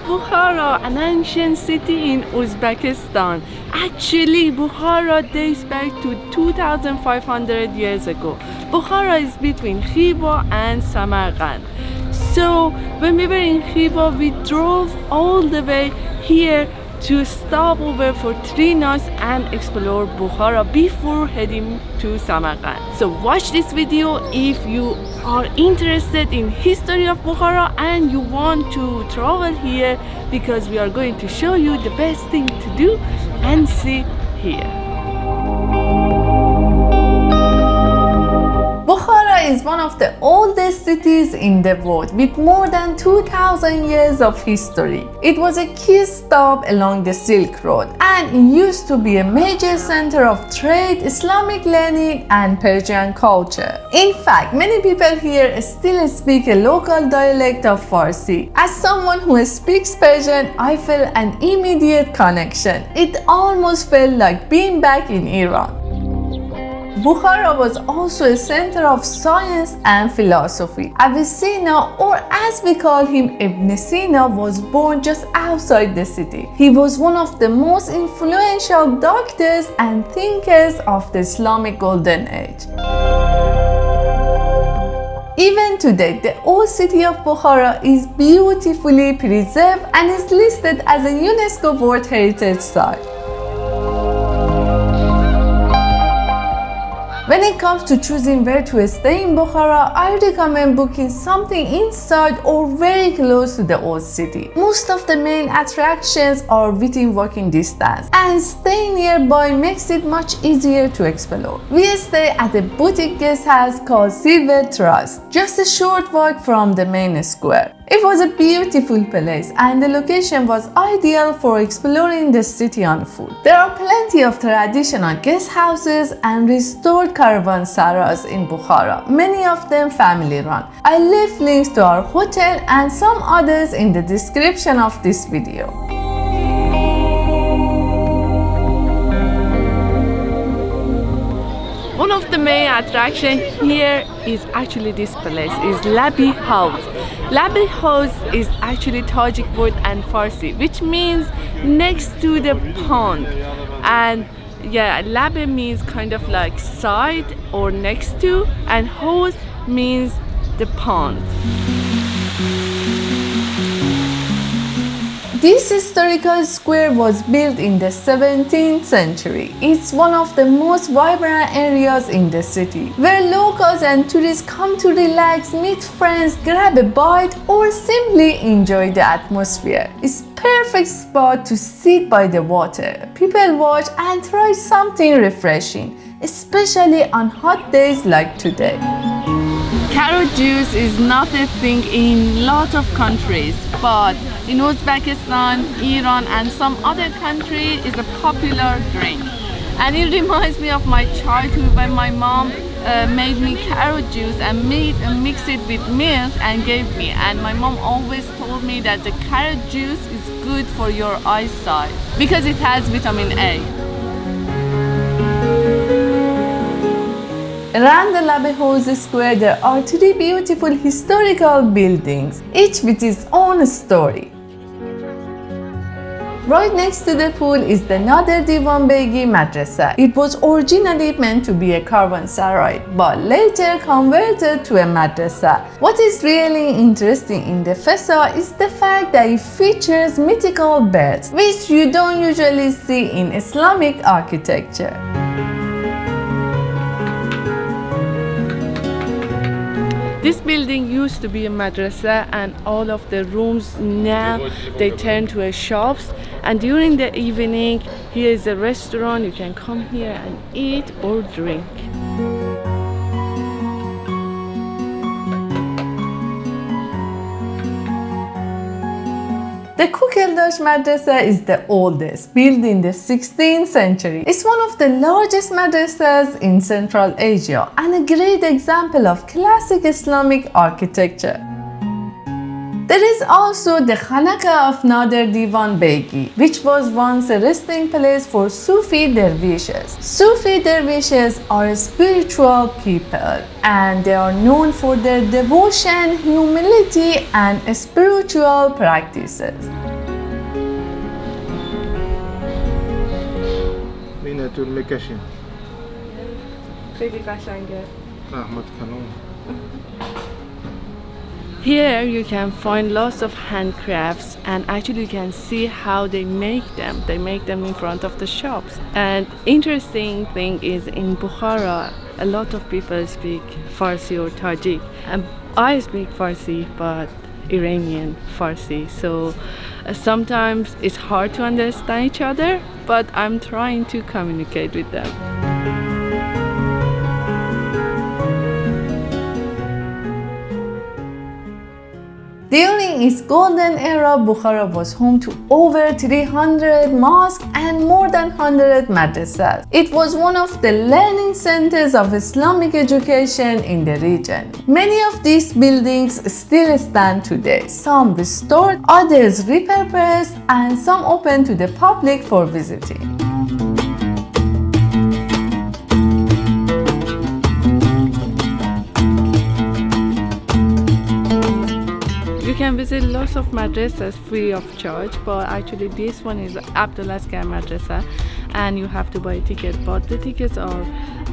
Bukhara, an ancient city in Uzbekistan. Actually, Bukhara dates back to 2,500 years ago. Bukhara is between Khiva and Samarkand. So when we were in Khiva, we drove all the way here to stop over for 3 nights and explore Bukhara before heading to Samarkand. So watch this video if you are interested in history of Bukhara and you want to travel here, because we are going to show you the best thing to do and see here. Bukhara is one of the oldest cities in the world with more than 2,000 years of history. It was a key stop along the Silk Road and it used to be a major center of trade, Islamic learning and Persian culture. In fact, many people here still speak a local dialect of Farsi. As someone who speaks Persian, I felt an immediate connection. It almost felt like being back in Iran. Bukhara was also a center of science and philosophy. Avicenna, or as we call him, Ibn Sina, was born just outside the city. He was one of the most influential doctors and thinkers of the Islamic Golden Age. Even today, the old city of Bukhara is beautifully preserved and is listed as a UNESCO World Heritage Site. When it comes to choosing where to stay in Bukhara, I recommend booking something inside or very close to the old city. Most of the main attractions are within walking distance, and staying nearby makes it much easier to explore. We stay at a boutique guest house called Silver Trust, just a short walk from the main square. It was a beautiful place and the location was ideal for exploring the city on foot. There are plenty of traditional guest houses and restored caravansaras in Bukhara, many of them family run. I left links to our hotel and some others in the description of this video. One of the main attractions here is actually this place, is Labi Hauz. Labi Hauz is actually Tajik word and Farsi, which means next to the pond. And yeah, Labi means kind of like side or next to, and Hauz means the pond. This historical square was built in the 17th century. It's one of the most vibrant areas in the city, where locals and tourists come to relax, meet friends, grab a bite, or simply enjoy the atmosphere. It's a perfect spot to sit by the water, people watch, and try something refreshing, especially on hot days like today. Carrot juice is not a thing in lot of countries, but in Uzbekistan, Iran and some other countries is a popular drink. And it reminds me of my childhood when my mom made me carrot juice and mixed it with milk and gave me. And my mom always told me that the carrot juice is good for your eyesight because it has vitamin A. Around the Labi Hauz Square, there are 3 beautiful historical buildings, each with its own story. Right next to the pool is the Nader Divan Begi Madrasa. It was originally meant to be a caravansarai, but later converted to a madrasa. What is really interesting in the facade is the fact that it features mythical birds, which you don't usually see in Islamic architecture. This building used to be a madrasa, and all of the rooms now they turn to shops, and during the evening here is a restaurant. You can come here and eat or drink. The Kukeldash Madrasa is the oldest, built in the 16th century. It's one of the largest madrasas in Central Asia and a great example of classic Islamic architecture. There is also the Khanaka of Nader Divan Begi, which was once a resting place for Sufi dervishes. Sufi dervishes are spiritual people, and they are known for their devotion, humility, and spiritual practices. مینیاتور میکشیم. خیلی قشنگه. رحمت کلون. Here you can find lots of handcrafts, and actually you can see how they make them. They make them in front of the shops. And interesting thing is in Bukhara, a lot of people speak Farsi or Tajik. And I speak Farsi, but Iranian Farsi. So sometimes it's hard to understand each other, but I'm trying to communicate with them. During its golden era, Bukhara was home to over 300 mosques and more than 100 madrasas. It was one of the learning centers of Islamic education in the region. Many of these buildings still stand today, some restored, others repurposed, and some open to the public for visiting. You can visit lots of madrasas free of charge, but actually this one is Abdullah's Madrasa and you have to buy a ticket, but the tickets are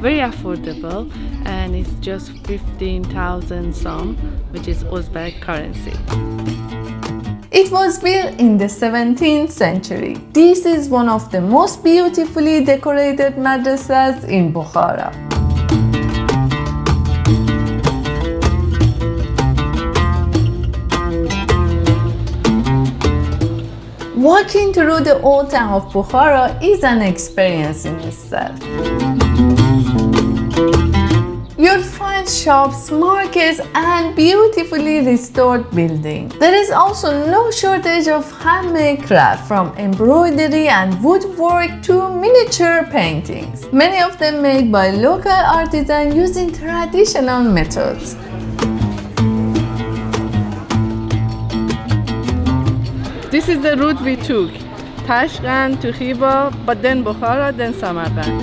very affordable and it's just 15,000 som, which is Uzbek currency. It was built in the 17th century. This is one of the most beautifully decorated madrasas in Bukhara. Walking through the old town of Bukhara is an experience in itself. You'll find shops, markets, and beautifully restored buildings. There is also no shortage of handmade craft, from embroidery and woodwork to miniature paintings. Many of them made by local artisans using traditional methods. This is the route we took, Tashkent to Khiva, but then Bukhara, then Samarkand.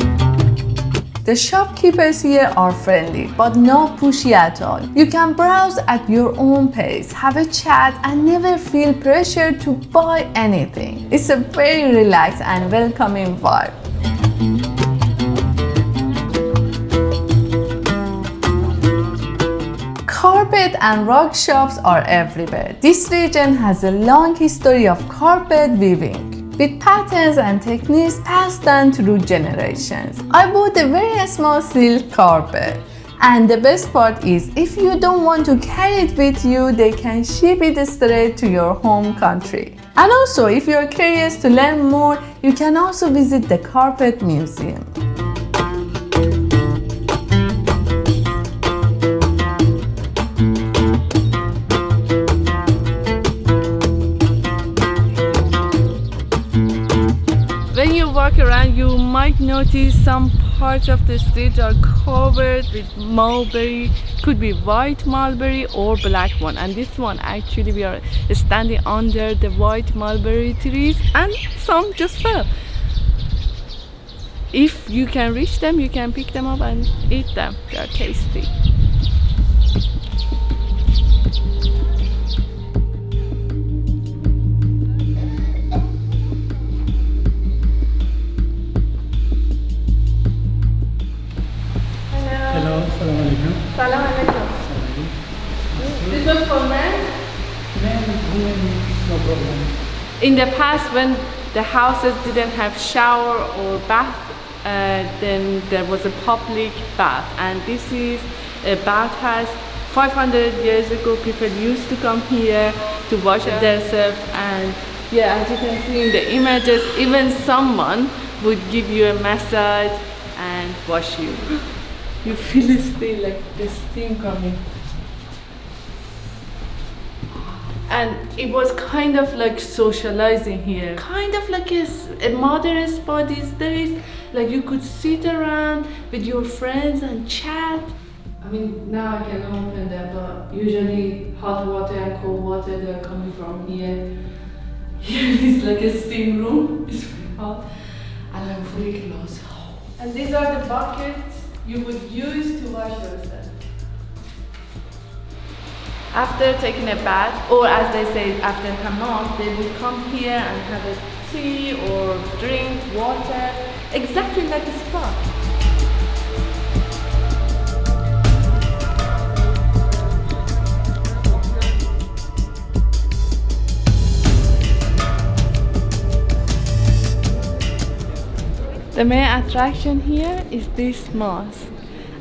The shopkeepers here are friendly, but not pushy at all. You can browse at your own pace, have a chat, and never feel pressure to buy anything. It's a very relaxed and welcoming vibe. Carpet and rug shops are everywhere. This region has a long history of carpet weaving, with patterns and techniques passed down through generations. I bought a very small silk carpet, and the best part is if you don't want to carry it with you, they can ship it straight to your home country. And also, if you're curious to learn more, you can also visit the Carpet Museum. When you walk around, you might notice some parts of the street are covered with mulberry. Could be white mulberry or black one. And this one, actually, we are standing under the white mulberry trees, and some just fell. If you can reach them, you can pick them up and eat them. They are tasty. Salam alaikum. This was for men? Men, women, no problem. In the past, when the houses didn't have shower or bath, then there was a public bath, and this is a bathhouse. 500 years ago, people used to come here to wash themselves, and yeah, as you can see in the images, even someone would give you a massage and wash you. You feel it still, like the steam coming. And it was kind of like socializing here. Kind of like a modern spot these days. Like you could sit around with your friends and chat. I mean, now I can open them, but usually hot water and cold water, they're coming from here. Here is like a steam room. It's very hot. And I'm fully close. And these are the buckets you would use to wash yourself. After taking a bath, or as they say, after hammam, they would come here and have a tea or drink water exactly like a spa. The main attraction here is this mosque,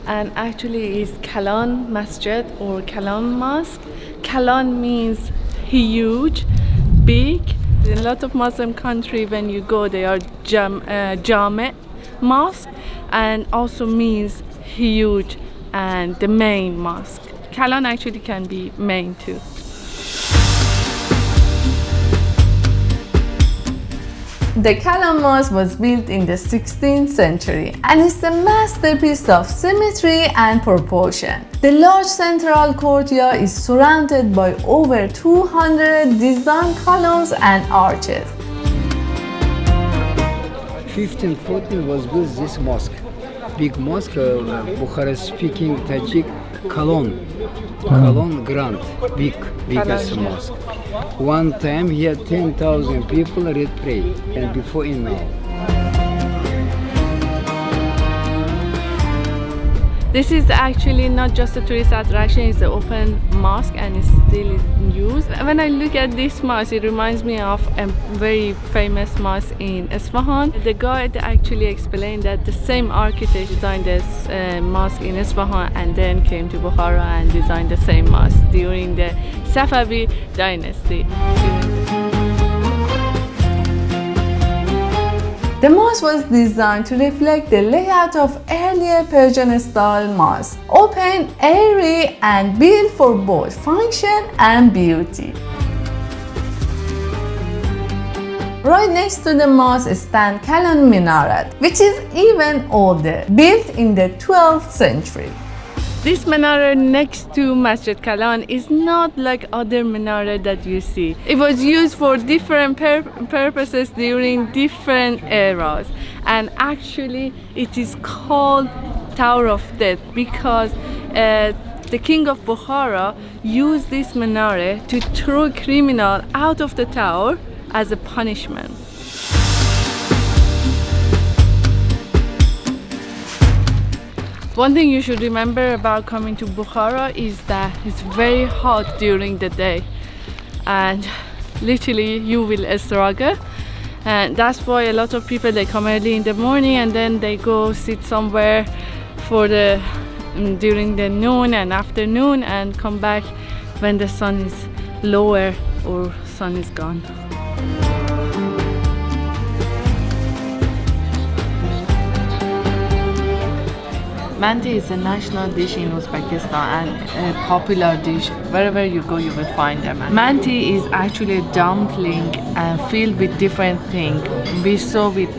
and actually is Kalon Masjid or Kalon Mosque. Kalon means huge, big. In a lot of Muslim countries, when you go, they are Jame mosque, and also means huge and the main mosque. Kalon actually can be main too. The Kalon Mosque was built in the 16th century and is a masterpiece of symmetry and proportion. The large central courtyard is surrounded by over 200 designed columns and arches. 1514 was built this mosque. Big mosque, Bukhara speaking Tajik, Kalon. Kalon Grand, biggest mosque. One time he had 10,000 people read pray, and before and now. This is actually not just a tourist attraction, it's an open mosque and it's still in use. When I look at this mosque, it reminds me of a very famous mosque in Isfahan. The guide actually explained that the same architect designed this mosque in Isfahan and then came to Bukhara and designed the same mosque during the Safavid dynasty. The mosque was designed to reflect the layout of earlier Persian-style mosques, open, airy, and built for both function and beauty. Right next to the mosque stands Kalon Minaret, which is even older, built in the 12th century. This minaret next to Masjid Kalon is not like other minaret that you see. It was used for different purposes during different eras, and actually it is called Tower of Death because the king of Bukhara used this minaret to throw criminal out of the tower as a punishment. One thing you should remember about coming to Bukhara is that it's very hot during the day and literally you will struggle, and that's why a lot of people, they come early in the morning and then they go sit somewhere for the during the noon and afternoon and come back when the sun is lower or sun is gone. Mandi is a national dish in Uzbekistan and a popular dish. Wherever you go, you will find them. Mandi is actually a dumpling filled with different things. Miso with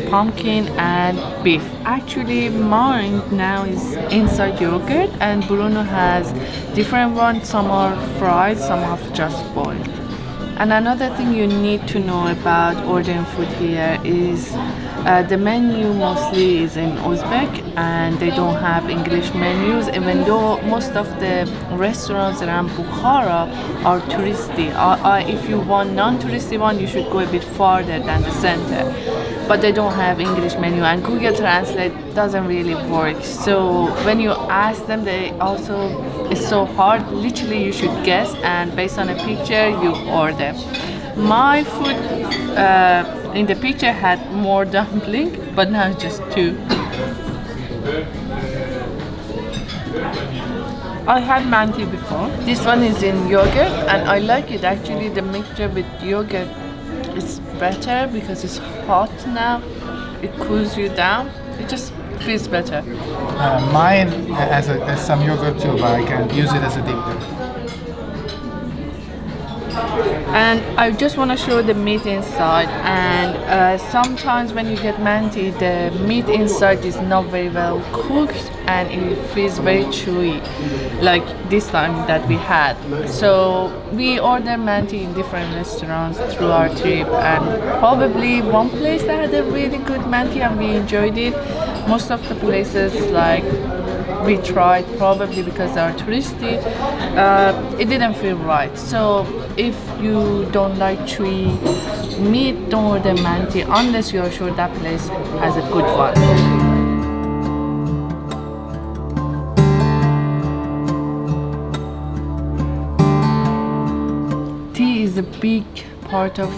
pumpkin and beef. Actually, mine now is inside yogurt, and Bruno has different ones. Some are fried, some are just boiled. And another thing you need to know about ordering food here is the menu mostly is in Uzbek and they don't have English menus, even though most of the restaurants around Bukhara are touristy. If you want non-touristy one, you should go a bit farther than the center. But they don't have English menu and Google Translate doesn't really work. So when you ask them, it's so hard. Literally you should guess and based on a picture you order. My food in the picture had more dumpling, but now just 2. I had mandi before. This one is in yogurt and I like it actually. The mixture with yogurt is better because it's hot now. It cools you down. It just feels better. Mine has some yogurt too, but I can use it as a dip. And I just want to show the meat inside, and sometimes when you get mandi, the meat inside is not very well cooked and it feels very chewy, like this time that we had. So we ordered mandi in different restaurants through our trip, and probably one place that had a really good mandi and we enjoyed it. Most of the places like we tried, probably because they are touristy, it didn't feel right. So if you don't like chewy meat nor the manti, unless you're sure that place has a good one. Tea is a big part of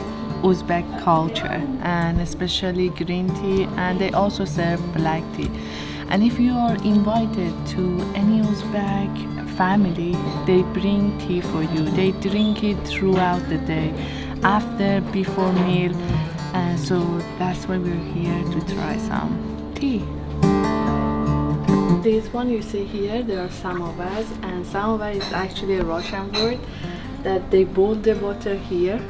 Uzbek culture, and especially green tea, and they also serve black tea. And if you are invited to any Uzbek family, they bring tea for you. They drink it throughout the day, after, before meal, and so that's why we're here to try some tea. This one you see here, there are samovars, and samovar is actually a Russian word that they boil the water here,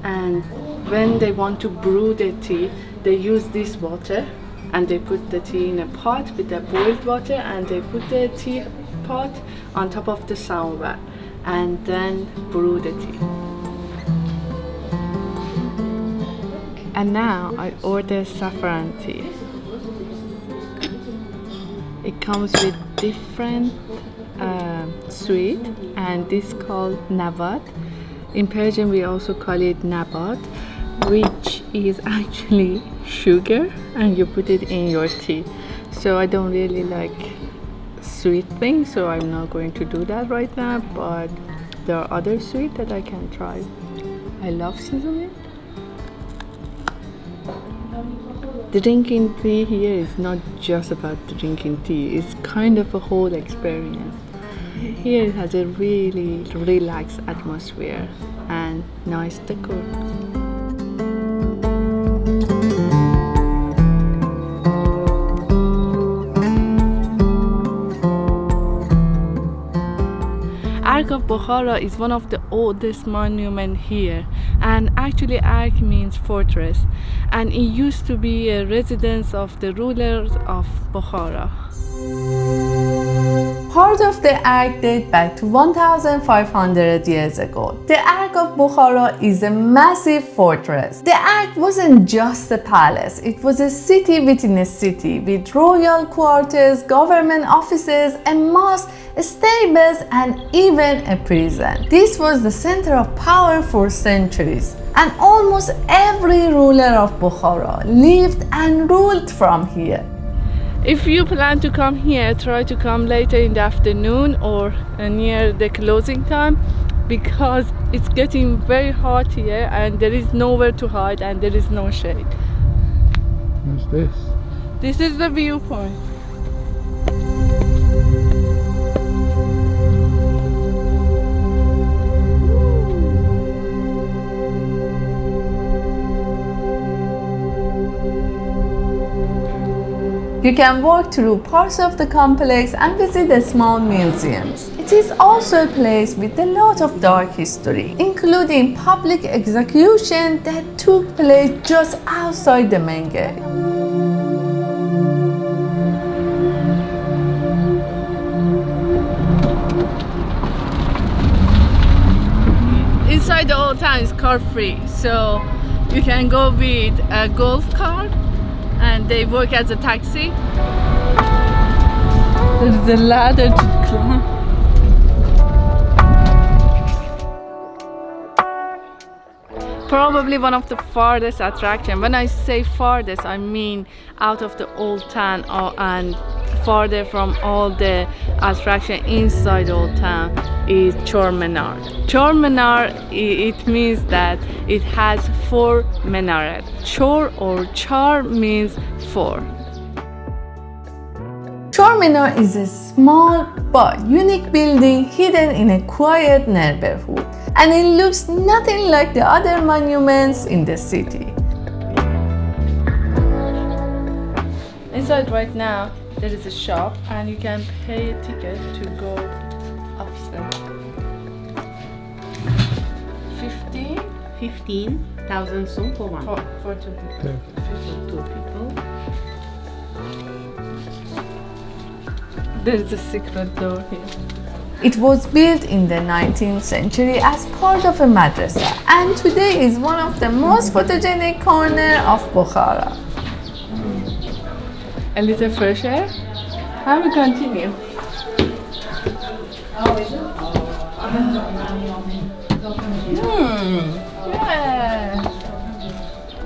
and when they want to brew the tea, they use this water and they put the tea in a pot with the boiled water, and they put the tea pot on top of the samovar and then brew the tea. And now I ordered saffron tea. It comes with different sweet, and this called nabat. In Persian we also call it nabat, which is actually sugar, and you put it in your tea. So I don't really like sweet things, so I'm not going to do that right now, but there are other sweet that I can try. I love sizzling. Drinking tea here is not just about drinking tea, it's kind of a whole experience. Here it has a really relaxed atmosphere and nice decor. Arq of Bukhara is one of the oldest monuments here, and actually Arq means fortress, and it used to be a residence of the rulers of Bukhara. Part of the Arq dates back to 1,500 years ago. The Arq of Bukhara is a massive fortress. The Arq wasn't just a palace, it was a city within a city with royal quarters, government offices, a mosque, stables, and even a prison. This was the center of power for centuries, and almost every ruler of Bukhara lived and ruled from here. If you plan to come here, try to come later in the afternoon or near the closing time, because it's getting very hot here and there is nowhere to hide and there is no shade. What's this? This is the viewpoint. You can walk through parts of the complex and visit the small museums. It is also a place with a lot of dark history, including public execution that took place just outside the main gate. Inside the old town is car free, so you can go with a golf cart and they work as a taxi. There's a ladder to climb. Probably one of the farthest attractions. When I say farthest, I mean out of the old town and farther from all the attraction inside old town is Chor Minor. Chor Minor, it means that it has 4 minarets. Chor or char means 4. Chor Minor is a small but unique building hidden in a quiet neighborhood, and it looks nothing like the other monuments in the city. Inside right now, there is a shop and you can pay a ticket to go upstairs. 15,000 soon for one. For 2 people. Okay. 2 people. There is a secret door here. It was built in the 19th century as part of a madrasa, and today is one of the most photogenic corners of Bukhara. A little fresh air. How we continue? Yeah.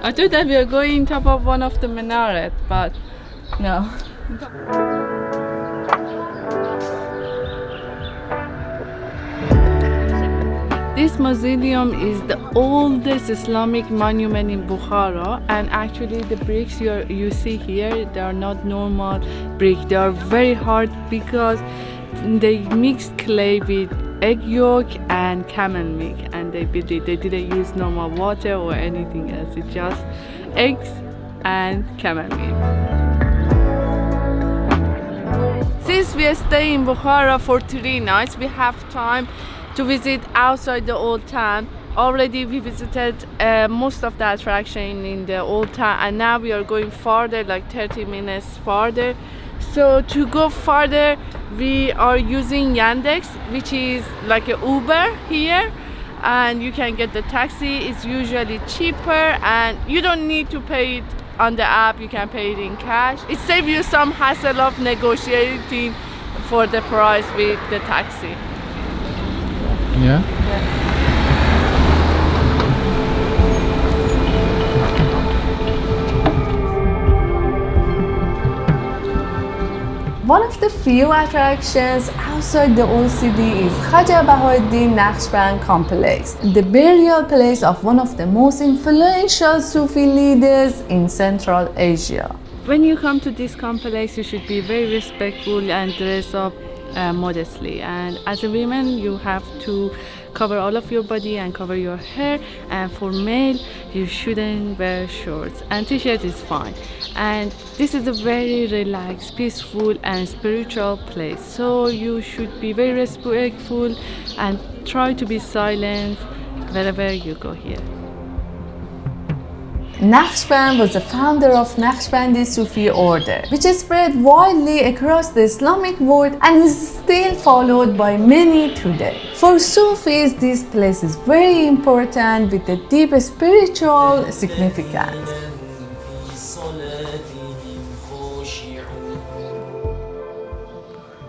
I thought that we were going top of one of the minaret, but no. This mausoleum is the oldest Islamic monument in Bukhara, and actually the bricks you see here, they are not normal brick. They are very hard because they mixed clay with egg yolk and camel milk, and they built it. They didn't use normal water or anything else. It's just eggs and camel milk. Since we are staying in Bukhara for 3 nights, we have time to visit outside the old town. Already we visited most of the attraction in the old town, and now we are going farther, like 30 minutes farther. So to go farther, we are using Yandex, which is like an Uber here, and you can get the taxi. It's usually cheaper, and you don't need to pay it on the app. You can pay it in cash. It saves you some hassle of negotiating for the price with the taxi. Yeah? One of the few attractions outside the old city is Khwaja Bahauddin Naqshband complex, the burial place of one of the most influential Sufi leaders in Central Asia. When you come to this complex, you should be very respectful and dress up modestly, and as a woman you have to cover all of your body and cover your hair, and for male you shouldn't wear shorts, and t-shirt is fine. And this is a very relaxed, peaceful and spiritual place, so you should be very respectful and try to be silent wherever you go here. Naqshband was the founder of Naqshbandi Sufi order, which spread widely across the Islamic world and is still followed by many today. For Sufis, this place is very important with a deep spiritual significance.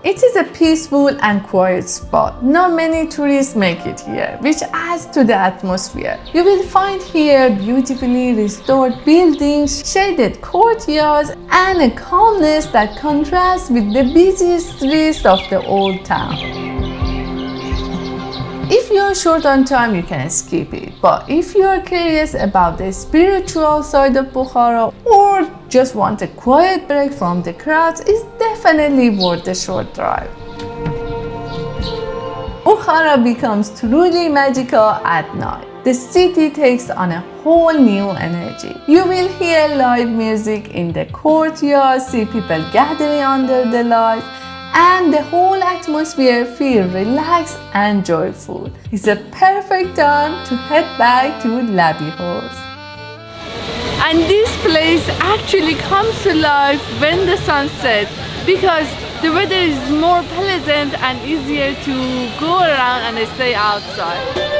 It is a peaceful and quiet spot. Not many tourists make it here, which adds to the atmosphere. You will find here beautifully restored buildings, shaded courtyards, and a calmness that contrasts with the busy streets of the old town. If you are short on time, you can skip it. But if you are curious about the spiritual side of Bukhara or just want a quiet break from the crowds, it's definitely worth a short drive. Bukhara becomes truly magical at night. The city takes on a whole new energy. You will hear live music in the courtyard, see people gathering under the lights, and the whole atmosphere feels relaxed and joyful. It's a perfect time to head back to Labi Hauz. And this place actually comes to life when the sun sets, because the weather is more pleasant and easier to go around and stay outside.